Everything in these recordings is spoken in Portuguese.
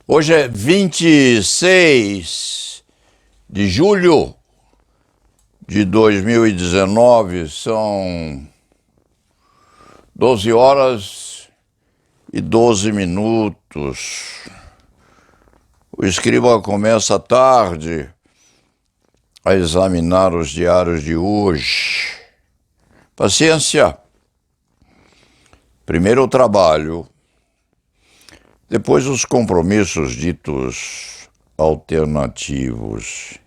Hoje é 26 de julho de 2019, são 12 horas e 12 minutos. O escriba começa tarde a examinar os diários de hoje. Paciência. Primeiro o trabalho, depois os compromissos ditos alternativos.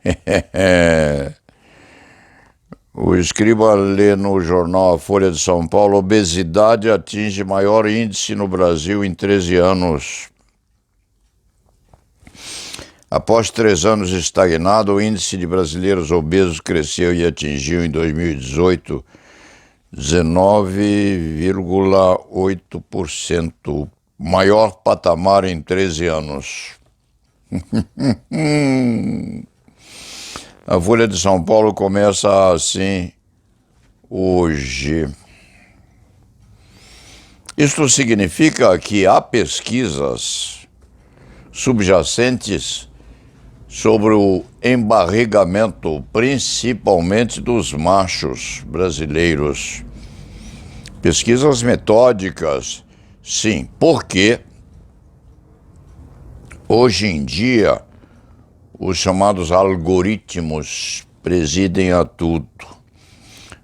O escriba lê no jornal A Folha de São Paulo: obesidade atinge maior índice no Brasil em 13 anos. Após 3 anos estagnado, o índice de brasileiros obesos cresceu e atingiu em 2018 19,8%, maior patamar em 13 anos. A Folha de São Paulo começa assim hoje. Isto significa que há pesquisas subjacentes sobre o embarrigamento, principalmente dos machos brasileiros. Pesquisas metódicas, sim, porque hoje em dia os chamados algoritmos presidem a tudo.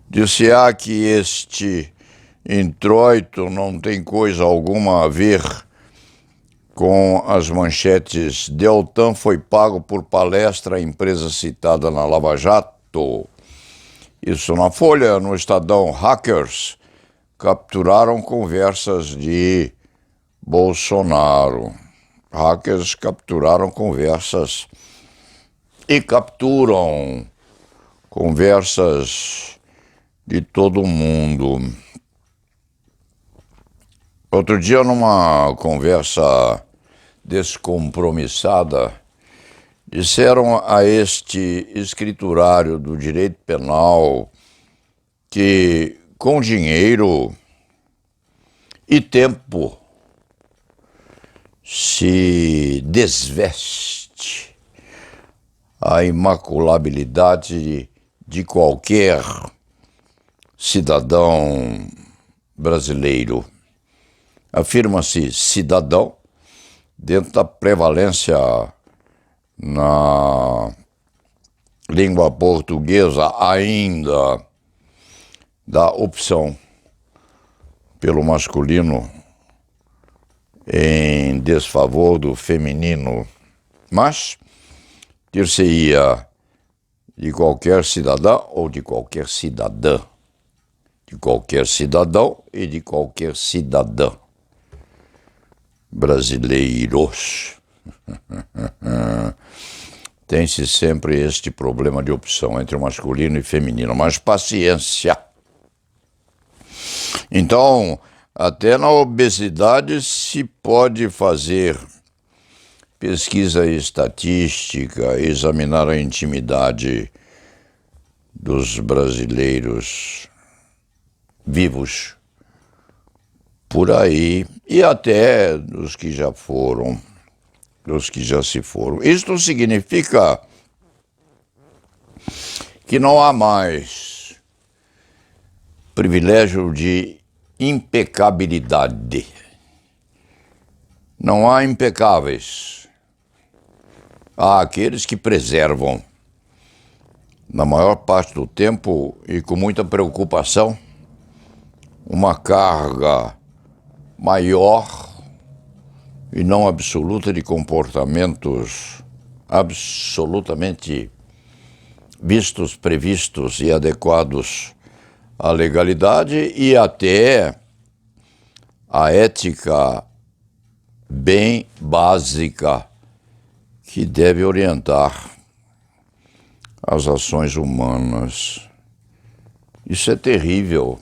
Dir-se-á que este introito não tem coisa alguma a ver com as manchetes: Deltan foi pago por palestra à empresa citada na Lava Jato. Isso na Folha. No Estadão, hackers capturaram conversas de Bolsonaro. Hackers capturaram conversas e capturam conversas de todo mundo. Outro dia, numa conversa descompromissada, disseram a este escriturário do direito penal que com dinheiro e tempo se desveste a imaculabilidade de qualquer cidadão brasileiro. Afirma-se cidadão dentro da prevalência na língua portuguesa ainda da opção pelo masculino em desfavor do feminino. Mas dir-se-ia de qualquer cidadão ou de qualquer cidadã, de qualquer cidadão e de qualquer cidadã brasileiros. Tem-se sempre este problema de opção entre masculino e feminino, mas paciência. Então, até na obesidade se pode fazer pesquisa estatística, examinar a intimidade dos brasileiros vivos por aí e até dos que já foram, dos que já se foram. Isto significa que não há mais privilégio de impecabilidade. Não há impecáveis. Há aqueles que preservam, na maior parte do tempo e com muita preocupação, uma carga maior e não absoluta de comportamentos absolutamente vistos, previstos e adequados à legalidade e até à ética bem básica que deve orientar as ações humanas. Isso é terrível.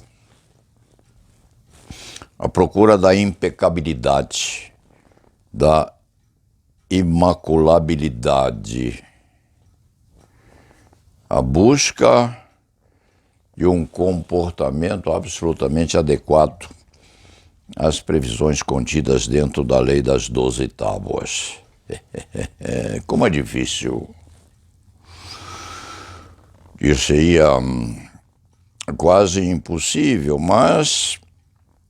A procura da impecabilidade, da imaculabilidade, a busca de um comportamento absolutamente adequado às previsões contidas dentro da lei das 12 tábuas. Como é difícil. Dir-se-ia quase impossível, mas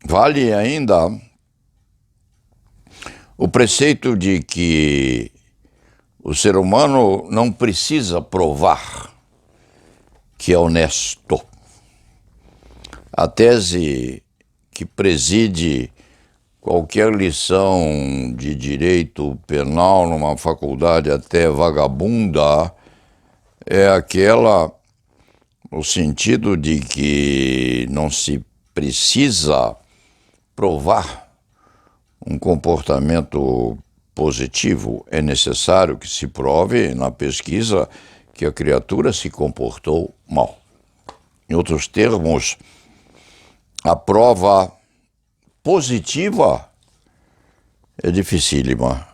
vale ainda o preceito de que o ser humano não precisa provar que é honesto. A tese que preside qualquer lição de direito penal numa faculdade até vagabunda é aquela no sentido de que não se precisa provar um comportamento positivo. É necessário que se prove na pesquisa que a criatura se comportou mal. Em outros termos, a prova positiva é dificílima.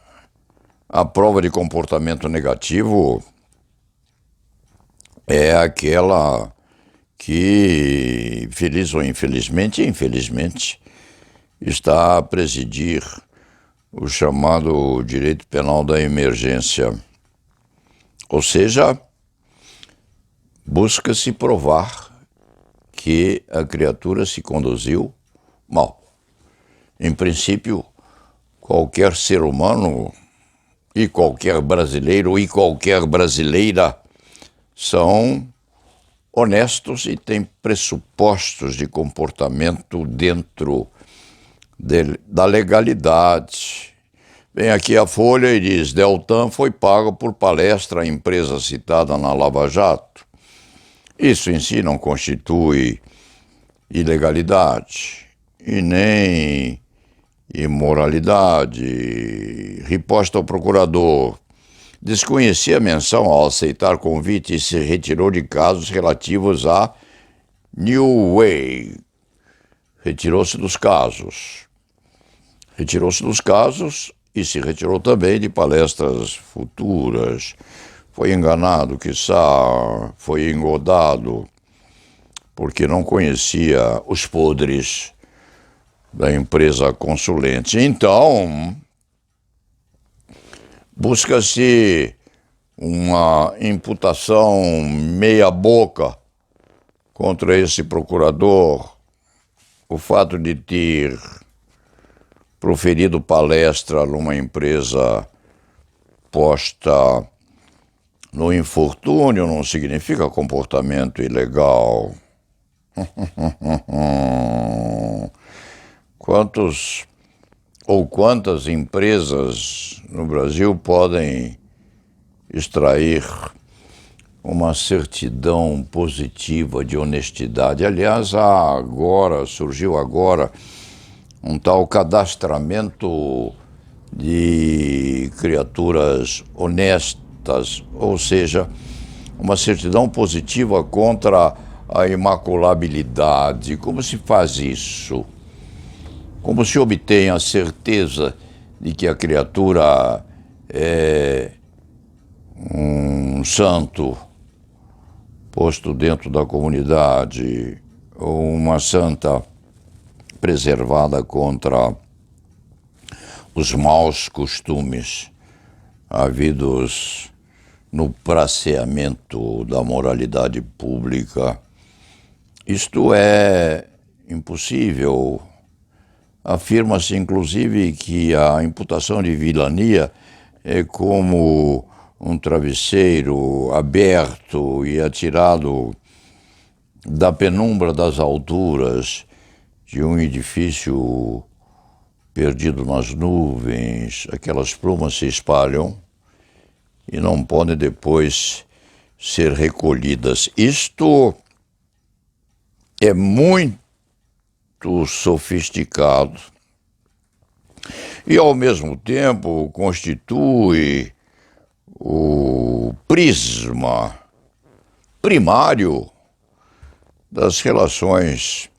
A prova de comportamento negativo é aquela que, feliz ou infelizmente, está a presidir o chamado direito penal da emergência. Ou seja, busca-se provar que a criatura se conduziu mal. Em princípio, qualquer ser humano e qualquer brasileiro e qualquer brasileira são honestos e têm pressupostos de comportamento dentro da legalidade. Vem aqui a Folha e diz: Deltan foi pago por palestra à empresa citada na Lava Jato. Isso em si não constitui ilegalidade e nem imoralidade. Riposta ao procurador: desconhecia a menção ao aceitar convite e se retirou de casos relativos a New Way. Retirou-se dos casos. Retirou-se dos casos e se retirou também de palestras futuras. Foi enganado, quiçá, foi engodado, porque não conhecia os podres da empresa consulente. Então, busca-se uma imputação meia-boca contra esse procurador, o fato de ter proferido palestra numa empresa posta no infortúnio não significa comportamento ilegal. Quantas empresas no Brasil podem extrair uma certidão positiva de honestidade? Aliás, surgiu agora um tal cadastramento de criaturas honestas, ou seja, uma certidão positiva contra a imaculabilidade. Como se faz isso? Como se obtém a certeza de que a criatura é um santo posto dentro da comunidade, ou uma santa preservada contra os maus costumes havidos no praceamento da moralidade pública? Isto é impossível. Afirma-se, inclusive, que a imputação de vilania é como um travesseiro aberto e atirado da penumbra das alturas de um edifício perdido nas nuvens. Aquelas plumas se espalham e não podem depois ser recolhidas. Isto é muito sofisticado e, ao mesmo tempo, constitui o prisma primário das relações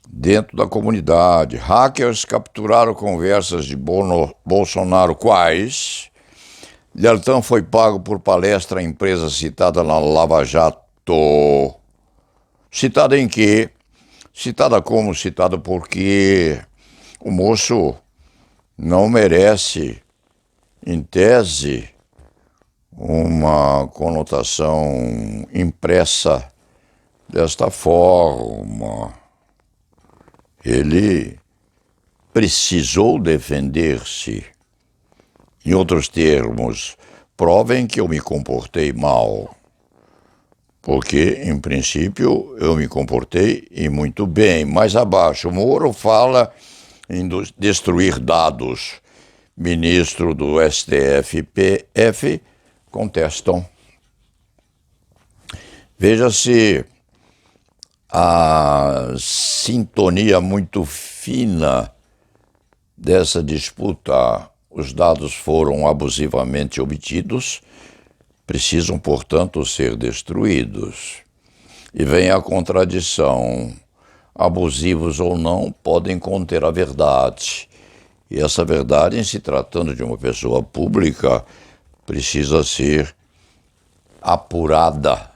dentro da comunidade. Hackers capturaram conversas de Bolsonaro, quais: Deltan foi pago por palestra à empresa citada na Lava Jato. Citada em quê? Citada como? Citada porque o moço não merece em tese, uma conotação impressa desta forma. Ele precisou defender-se. Em outros termos, provem que eu me comportei mal. Porque, em princípio, eu me comportei e muito bem. Mais abaixo, Moro fala em destruir dados. Ministro do STF-PF contestam. Veja-se a sintonia muito fina dessa disputa. Os dados foram abusivamente obtidos, precisam, portanto, ser destruídos. E vem a contradição. Abusivos ou não, podem conter a verdade. E essa verdade, em se tratando de uma pessoa pública, precisa ser apurada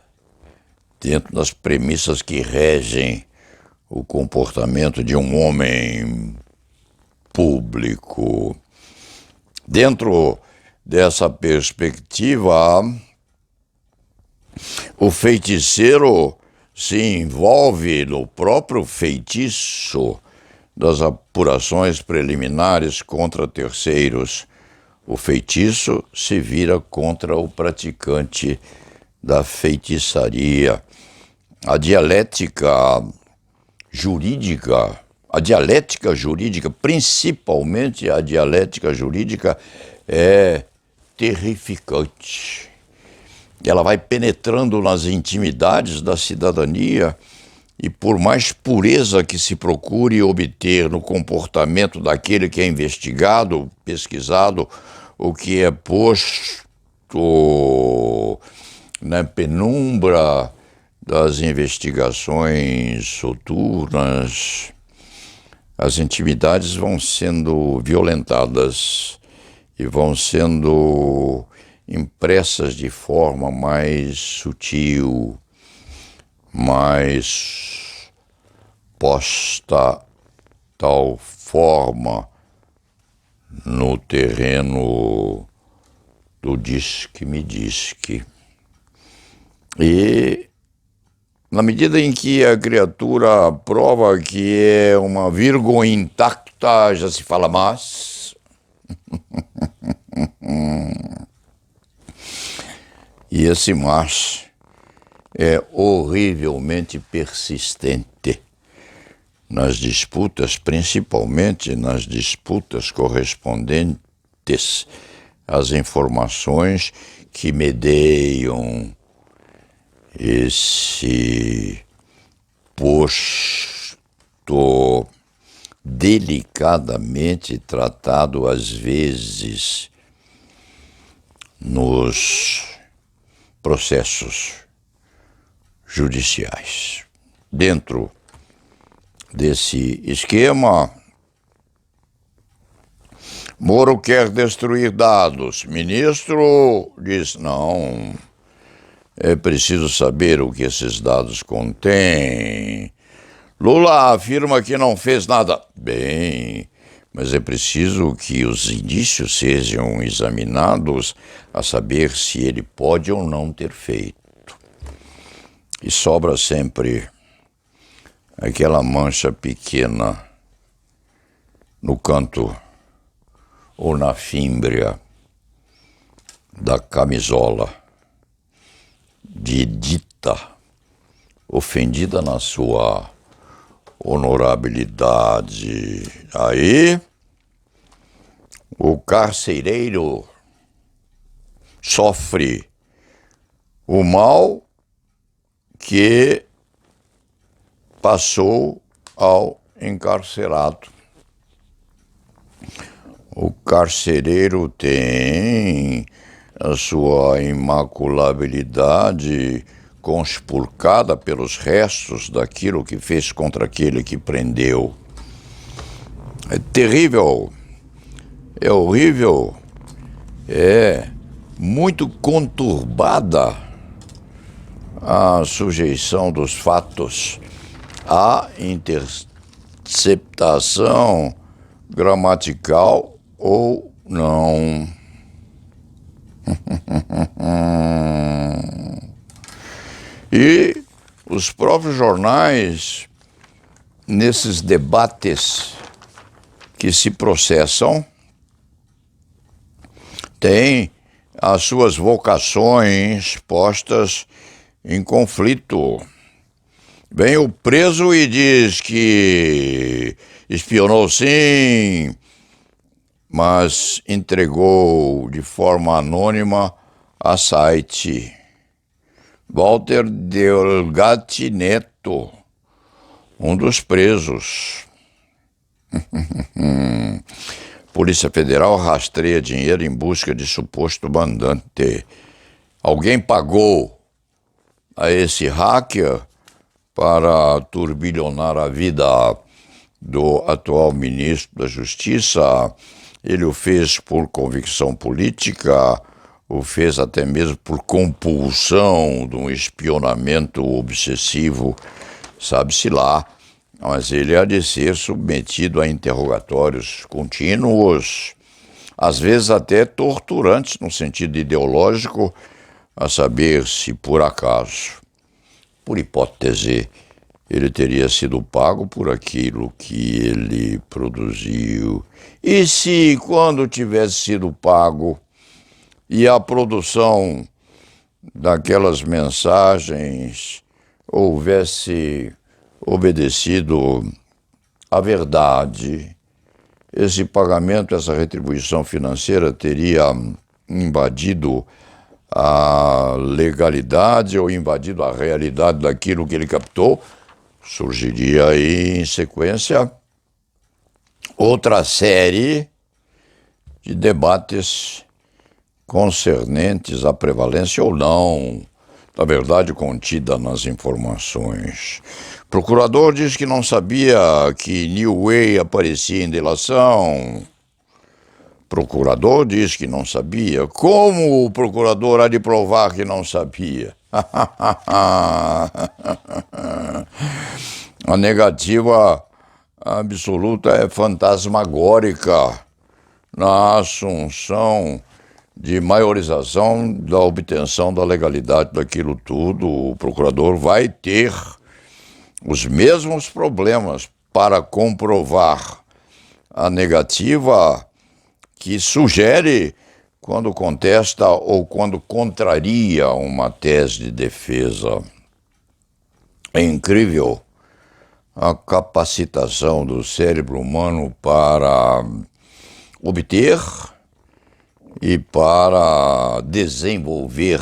dentro das premissas que regem o comportamento de um homem público. Dentro dessa perspectiva, o feiticeiro se envolve no próprio feitiço das apurações preliminares contra terceiros. O feitiço se vira contra o praticante da feitiçaria. A dialética jurídica, principalmente a dialética jurídica, é terrificante. Ela vai penetrando nas intimidades da cidadania e, por mais pureza que se procure obter no comportamento daquele que é investigado, pesquisado, o que é posto na penumbra das investigações soturnas, as intimidades vão sendo violentadas e vão sendo impressas de forma mais sutil, mais posta tal forma no terreno do diz-que-me diz-que. E na medida em que a criatura prova que é uma vírgula intacta, já se fala mais. E esse mas é horrivelmente persistente nas disputas, principalmente nas disputas correspondentes às informações que medeiam esse posto delicadamente tratado, às vezes, nos processos judiciais. Dentro desse esquema, Moro quer destruir dados. Ministro diz não. É preciso saber o que esses dados contêm. Lula afirma que não fez nada. Bem, mas é preciso que os indícios sejam examinados a saber se ele pode ou não ter feito. E sobra sempre aquela mancha pequena no canto ou na fímbria da camisola de dita, ofendida na sua honorabilidade. Aí, o carcereiro sofre o mal que passou ao encarcerado. O carcereiro tem a sua imaculabilidade conspurcada pelos restos daquilo que fez contra aquele que prendeu. É terrível, é horrível, é muito conturbada a sujeição dos fatos à interceptação gramatical ou não. E os próprios jornais, nesses debates que se processam, têm as suas vocações postas em conflito. Vem o preso e diz que espionou sim, mas entregou de forma anônima a site. Walter Delgatti Neto, um dos presos. Polícia Federal rastreia dinheiro em busca de suposto mandante. Alguém pagou a esse hacker para turbilhonar a vida do atual ministro da Justiça. Ele o fez por convicção política, o fez até mesmo por compulsão de um espionamento obsessivo, sabe-se lá, mas ele há de ser submetido a interrogatórios contínuos, às vezes até torturantes no sentido ideológico, a saber se por acaso, por hipótese, ele teria sido pago por aquilo que ele produziu. E se, quando tivesse sido pago, e a produção daquelas mensagens houvesse obedecido à verdade, esse pagamento, essa retribuição financeira teria invadido a legalidade ou invadido a realidade daquilo que ele captou, surgiria aí em sequência outra série de debates concernentes à prevalência ou não da verdade contida nas informações. O procurador diz que não sabia que New Way aparecia em delação. Procurador diz que não sabia. Como o procurador há de provar que não sabia? A negativa absoluta é fantasmagórica na assunção de maiorização da obtenção da legalidade daquilo tudo. O procurador vai ter os mesmos problemas para comprovar a negativa que sugere quando contesta ou quando contraria uma tese de defesa. É incrível a capacitação do cérebro humano para obter e para desenvolver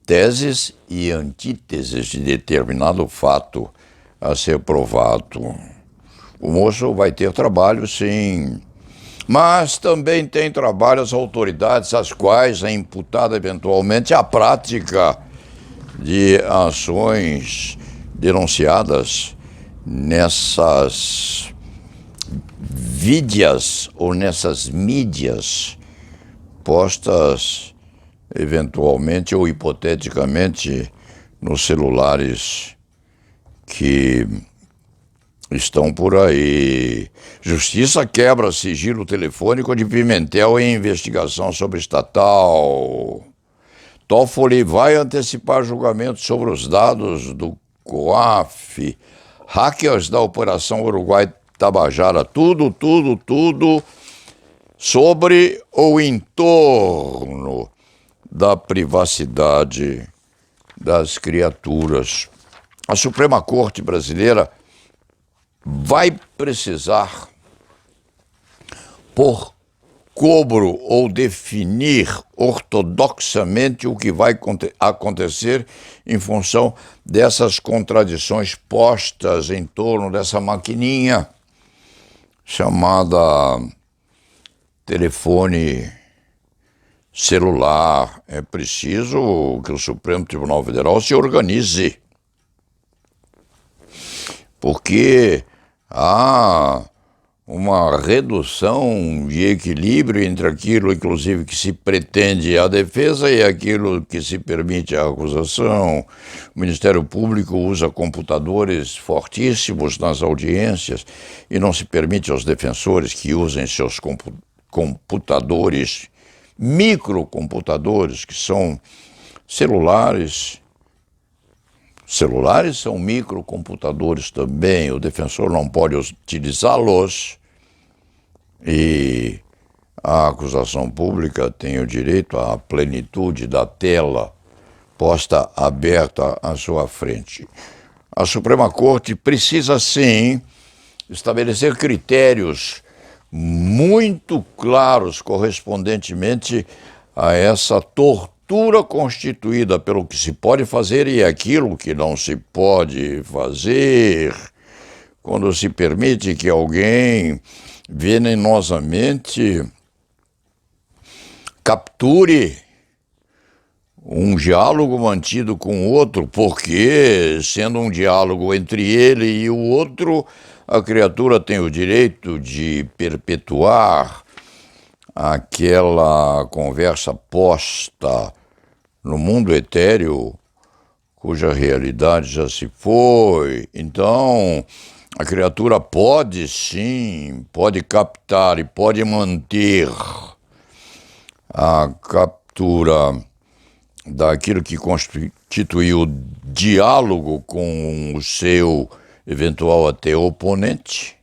teses e antíteses de determinado fato a ser provado. O moço vai ter trabalho, sim, mas também tem trabalho as autoridades, às quais é imputada eventualmente a prática de ações denunciadas nessas vídeas ou nessas mídias postas eventualmente ou hipoteticamente nos celulares que estão por aí. Justiça quebra sigilo telefônico de Pimentel em investigação sobre estatal. Toffoli vai antecipar julgamento sobre os dados do COAF. Hackers da Operação Uruguai Tabajara. Tudo sobre ou em torno da privacidade das criaturas. A Suprema Corte Brasileira vai precisar, por cobro ou definir ortodoxamente o que vai acontecer em função dessas contradições postas em torno dessa maquininha chamada telefone celular. É preciso que o Supremo Tribunal Federal se organize, porque há uma redução de equilíbrio entre aquilo, inclusive, que se pretende a defesa e aquilo que se permite a acusação. O Ministério Público usa computadores fortíssimos nas audiências e não se permite aos defensores que usem seus computadores microcomputadores, que são celulares. Celulares são microcomputadores também, o defensor não pode utilizá-los e a acusação pública tem o direito à plenitude da tela posta aberta à sua frente. A Suprema Corte precisa, sim, estabelecer critérios muito claros correspondentemente a essa tortura constituída pelo que se pode fazer e aquilo que não se pode fazer, quando se permite que alguém venenosamente capture um diálogo mantido com o outro, porque, sendo um diálogo entre ele e o outro, a criatura tem o direito de perpetuar aquela conversa posta no mundo etéreo, cuja realidade já se foi. Então, a criatura pode sim, pode captar e pode manter a captura daquilo que constitui o diálogo com o seu eventual até oponente,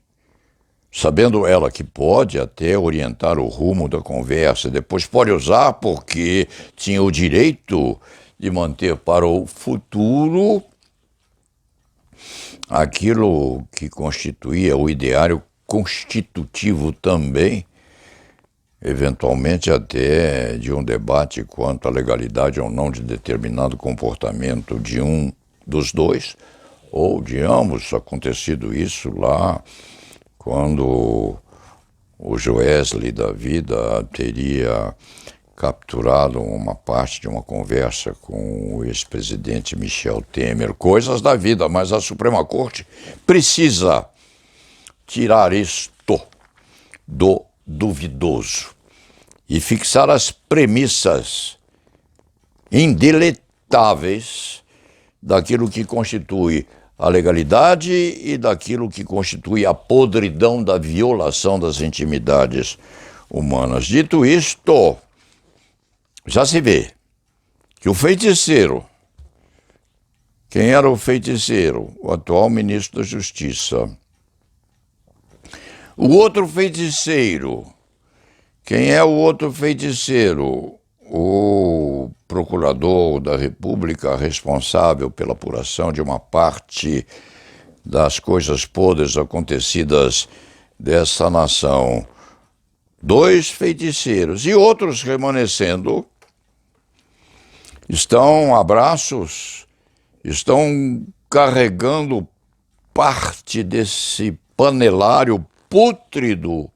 sabendo ela que pode até orientar o rumo da conversa, depois pode usar porque tinha o direito de manter para o futuro aquilo que constituía o ideário constitutivo também, eventualmente até de um debate quanto à legalidade ou não de determinado comportamento de um dos dois, ou de ambos, acontecido isso lá quando o Joesley da vida teria capturado uma parte de uma conversa com o ex-presidente Michel Temer, coisas da vida, mas a Suprema Corte precisa tirar isto do duvidoso e fixar as premissas indeletáveis daquilo que constitui a legalidade e daquilo que constitui a podridão da violação das intimidades humanas. Dito isto, já se vê que o feiticeiro, quem era o feiticeiro? O atual ministro da Justiça. O outro feiticeiro, quem é o outro feiticeiro? O procurador da República responsável pela apuração de uma parte das coisas podres acontecidas dessa nação. Dois feiticeiros e outros remanescendo estão a braços, estão carregando parte desse panelário pútrido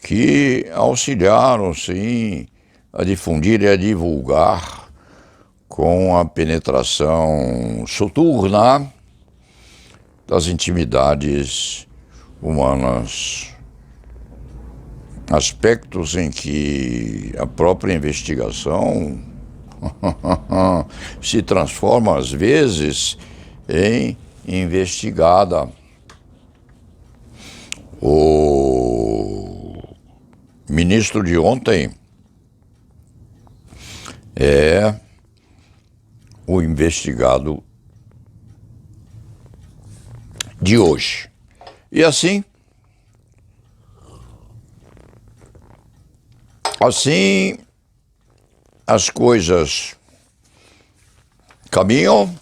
que auxiliaram, sim, a difundir e a divulgar com a penetração soturna das intimidades humanas. Aspectos em que a própria investigação se transforma, às vezes, em investigada. O ministro de ontem é o investigado de hoje. E assim as coisas caminham.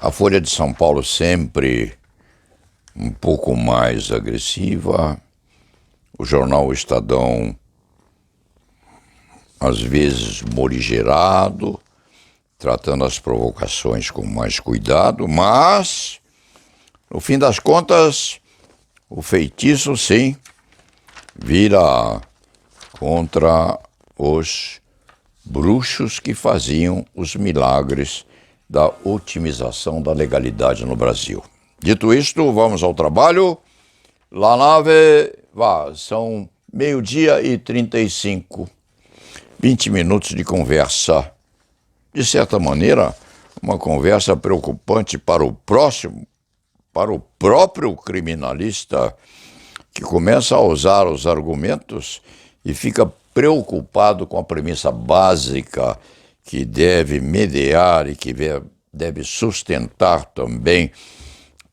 A Folha de São Paulo sempre um pouco mais agressiva, o jornal Estadão às vezes morigerado, tratando as provocações com mais cuidado, mas, no fim das contas, o feitiço, sim, vira contra os bruxos que faziam os milagres da otimização da legalidade no Brasil. Dito isto, vamos ao trabalho. La nave va, são 12h35, 20 minutos de conversa. De certa maneira, uma conversa preocupante para o próximo, para o próprio criminalista, que começa a usar os argumentos e fica preocupado com a premissa básica que deve mediar e que deve sustentar também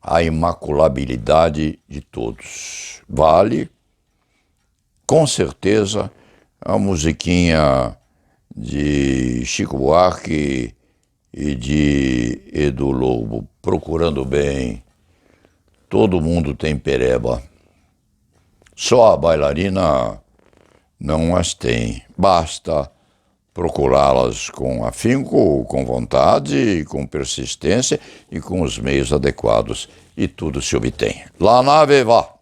a imaculabilidade de todos. Vale, com certeza, a musiquinha de Chico Buarque e de Edu Lobo, Procurando Bem. Todo mundo tem pereba. Só a bailarina não as tem. Basta procurá-las com afinco, com vontade, com persistência e com os meios adequados. E tudo se obtém. La nave va!